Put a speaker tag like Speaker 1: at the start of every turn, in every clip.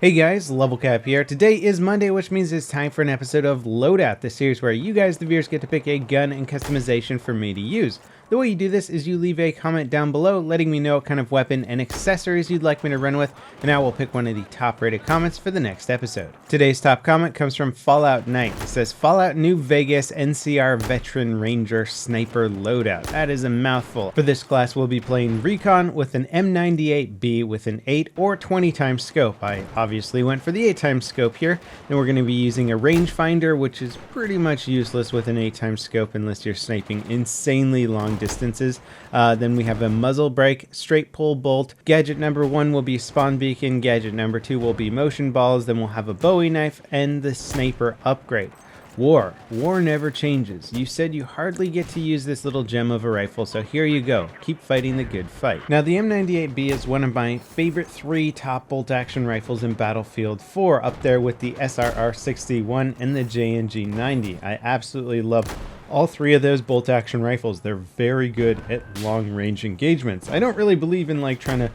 Speaker 1: Hey guys, LevelCap here. Today is Monday, which means it's time for an episode of Loadout, the series where you guys, the viewers, get to pick a gun and customization for me to use. The way you do this is you leave a comment down below letting me know what kind of weapon and accessories you'd like me to run with, and I will pick one of the top rated comments for the next episode. Today's top comment comes from Fallout Knight. It says, Fallout New Vegas NCR Veteran Ranger Sniper Loadout. That is a mouthful. For this class, we'll be playing Recon with an M98B with an 8 or 20 times scope. I obviously went for the 8 times scope here, and we're going to be using a rangefinder, which is pretty much useless with an 8 times scope unless you're sniping insanely long distances. Then we have a muzzle brake, straight pull bolt. Gadget number 1 will be spawn beacon. Gadget number 2 will be motion balls. Then we'll have a Bowie knife and the sniper upgrade. War never changes. You said you hardly get to use this little gem of a rifle, so here you go. Keep fighting the good fight. Now, the M98B is one of my favorite 3 top bolt-action rifles in Battlefield 4, up there with the SRR-61 and the JNG 90. I absolutely love all 3 of those bolt-action rifles. They're very good at long-range engagements. I don't really believe in trying to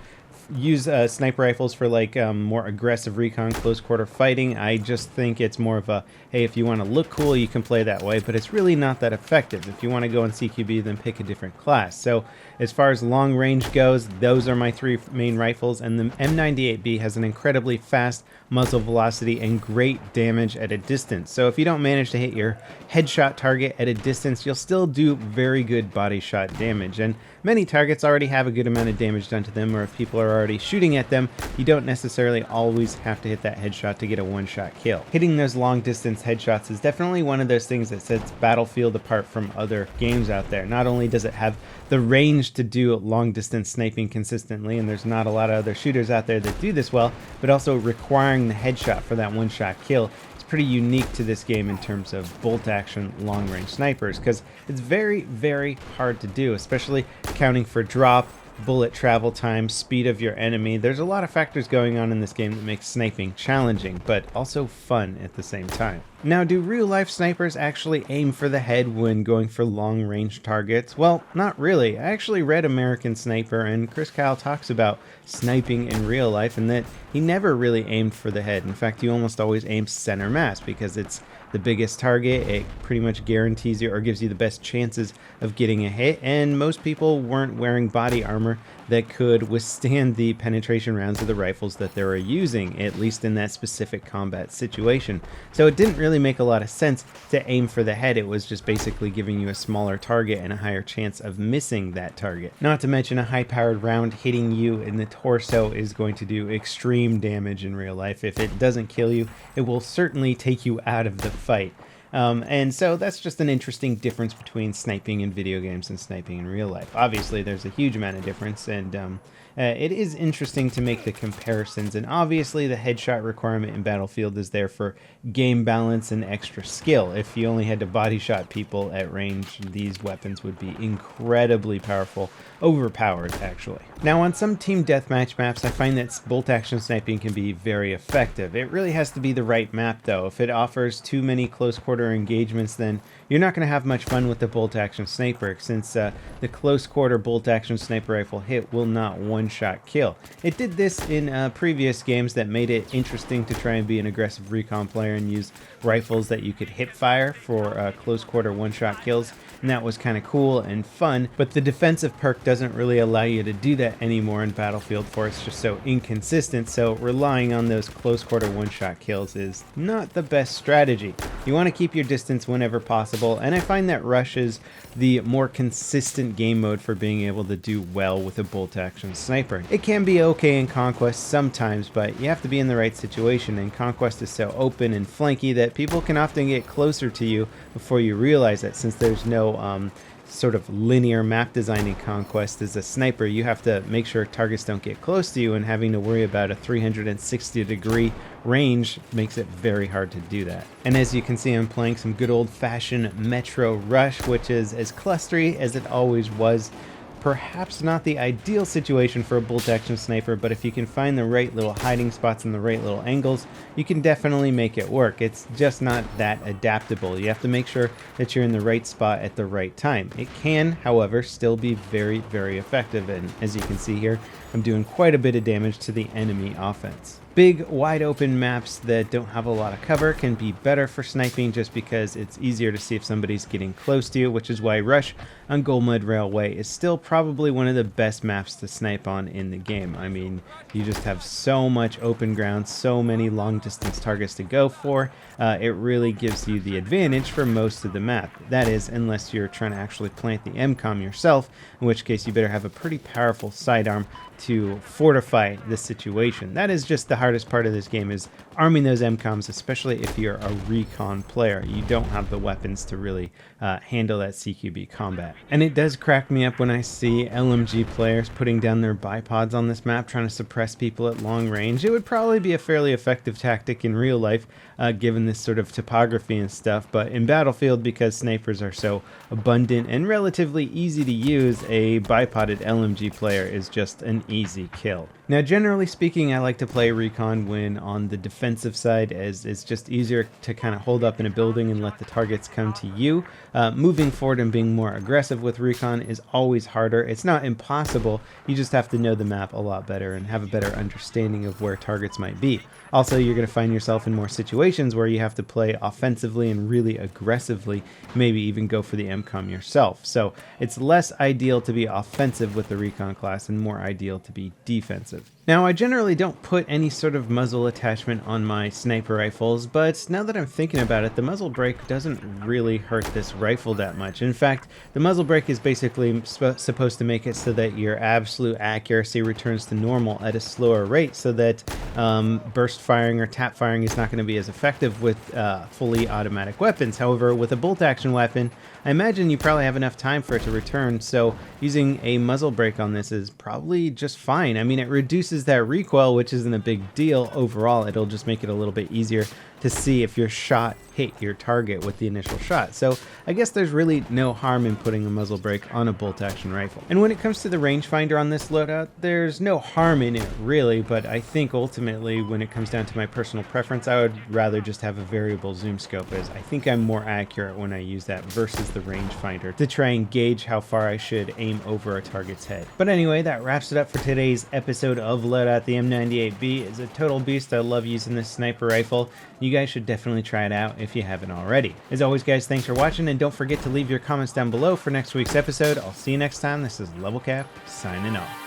Speaker 1: use sniper rifles for more aggressive recon close quarter fighting. I just think it's more of a, hey, if you want to look cool, you can play that way, but it's really not that effective. If you want to go in CQB, then pick a different class. So as far as long range goes, those are my 3 main rifles, and the M98B has an incredibly fast muzzle velocity and great damage at a distance. So if you don't manage to hit your headshot target at a distance, you'll still do very good body shot damage. And many targets already have a good amount of damage done to them, or if people are already shooting at them, you don't necessarily always have to hit that headshot to get a one-shot kill. Hitting those long distance headshots is definitely one of those things that sets Battlefield apart from other games out there. Not only does it have the range to do long distance sniping consistently, and there's not a lot of other shooters out there that do this well, but also requiring the headshot for that one-shot kill. It's pretty unique to this game in terms of bolt action long range snipers, because it's very, very hard to do, especially accounting for drop, bullet travel time, speed of your enemy. There's a lot of factors going on in this game that makes sniping challenging, but also fun at the same time. Now, do real-life snipers actually aim for the head when going for long-range targets? Well, not really. I actually read American Sniper, and Chris Kyle talks about sniping in real life and that he never really aimed for the head. In fact, he almost always aims center mass because it's the biggest target. It pretty much guarantees you or gives you the best chances of getting a hit, and most people weren't wearing body armor that could withstand the penetration rounds of the rifles that they were using, at least in that specific combat situation. So it didn't really make a lot of sense to aim for the head. It was just basically giving you a smaller target and a higher chance of missing that target. Not to mention a high-powered round hitting you in the torso is going to do extreme damage in real life. If it doesn't kill you, it will certainly take you out of the fight. And so that's just an interesting difference between sniping in video games and sniping in real life. Obviously, there's a huge amount of difference, and it is interesting to make the comparisons. And obviously, the headshot requirement in Battlefield is there for game balance and extra skill. If you only had to body shot people at range, these weapons would be incredibly powerful, overpowered actually. Now, on some team deathmatch maps, I find that bolt action sniping can be very effective. It really has to be the right map though. If it offers too many close quarter engagements, then you're not going to have much fun with the bolt action sniper, since the close quarter bolt action sniper rifle hit will not one-shot kill. It did this in previous games that made it interesting to try and be an aggressive recon player and use rifles that you could hip fire for close quarter one-shot kills, and that was kind of cool and fun, but the defensive perk doesn't really allow you to do that anymore in Battlefield 4. It's just so inconsistent, so relying on those close quarter one-shot kills is not the best strategy. You want to keep your distance whenever possible, and I find that Rush is the more consistent game mode for being able to do well with a bolt action sniper. It can be okay in Conquest sometimes, but you have to be in the right situation, and Conquest is so open and flanky that people can often get closer to you before you realize it, since there's no sort of linear map design in Conquest. As a sniper, you have to make sure targets don't get close to you, and having to worry about a 360-degree range makes it very hard to do that. And as you can see, I'm playing some good old-fashioned Metro Rush, which is as clustery as it always was. Perhaps not the ideal situation for a bolt action sniper, but if you can find the right little hiding spots and the right little angles, you can definitely make it work. It's just not that adaptable. You have to make sure that you're in the right spot at the right time. It can, however, still be very, very effective, and as you can see here, I'm doing quite a bit of damage to the enemy offense. Big, wide open maps that don't have a lot of cover can be better for sniping just because it's easier to see if somebody's getting close to you, which is why Rush on Gold Mud Railway is still probably one of the best maps to snipe on in the game. I mean, you just have so much open ground, so many long distance targets to go for. It really gives you the advantage for most of the map. That is, unless you're trying to actually plant the MCOM yourself, in which case you better have a pretty powerful sidearm to fortify the situation. That is just the hardest part of this game, is arming those MCOMs, especially if you're a recon player. You don't have the weapons to really handle that CQB combat. And it does crack me up when I see LMG players putting down their bipods on this map, trying to suppress people at long range. It would probably be a fairly effective tactic in real life, given this sort of topography and stuff, but in Battlefield, because snipers are so abundant and relatively easy to use, a bipoded LMG player is just an easy kill. Now, generally speaking, I like to play recon when on the defensive side, as it's just easier to kind of hold up in a building and let the targets come to you. Moving forward and being more aggressive with recon is always harder. It's not impossible, you just have to know the map a lot better and have a better understanding of where targets might be. Also, you're going to find yourself in more situations where you have to play offensively and really aggressively, maybe even go for the MCOM yourself. So it's less ideal to be offensive with the recon class and more ideal to be defensive. Now, I generally don't put any sort of muzzle attachment on my sniper rifles, but now that I'm thinking about it, the muzzle brake doesn't really hurt this rifle that much. In fact, the muzzle brake is basically supposed to make it so that your absolute accuracy returns to normal at a slower rate, so that burst firing or tap firing is not going to be as effective with fully automatic weapons. However, with a bolt action weapon, I imagine you probably have enough time for it to return, so using a muzzle brake on this is probably just fine. I mean, it reduces that recoil, which isn't a big deal overall. It'll just make it a little bit easier to see if your shot hit your target with the initial shot. So I guess there's really no harm in putting a muzzle brake on a bolt action rifle. And when it comes to the rangefinder on this loadout, there's no harm in it really, but I think ultimately when it comes down to my personal preference, I would rather just have a variable zoom scope, as I think I'm more accurate when I use that versus the rangefinder to try and gauge how far I should aim over a target's head. But anyway, that wraps it up for today's episode of Loadout. The M98B is a total beast. I love using this sniper rifle. You guys should definitely try it out if you haven't already. As always, guys, thanks for watching, and don't forget to leave your comments down below for next week's episode. I'll see you next time. This is LevelCap signing off.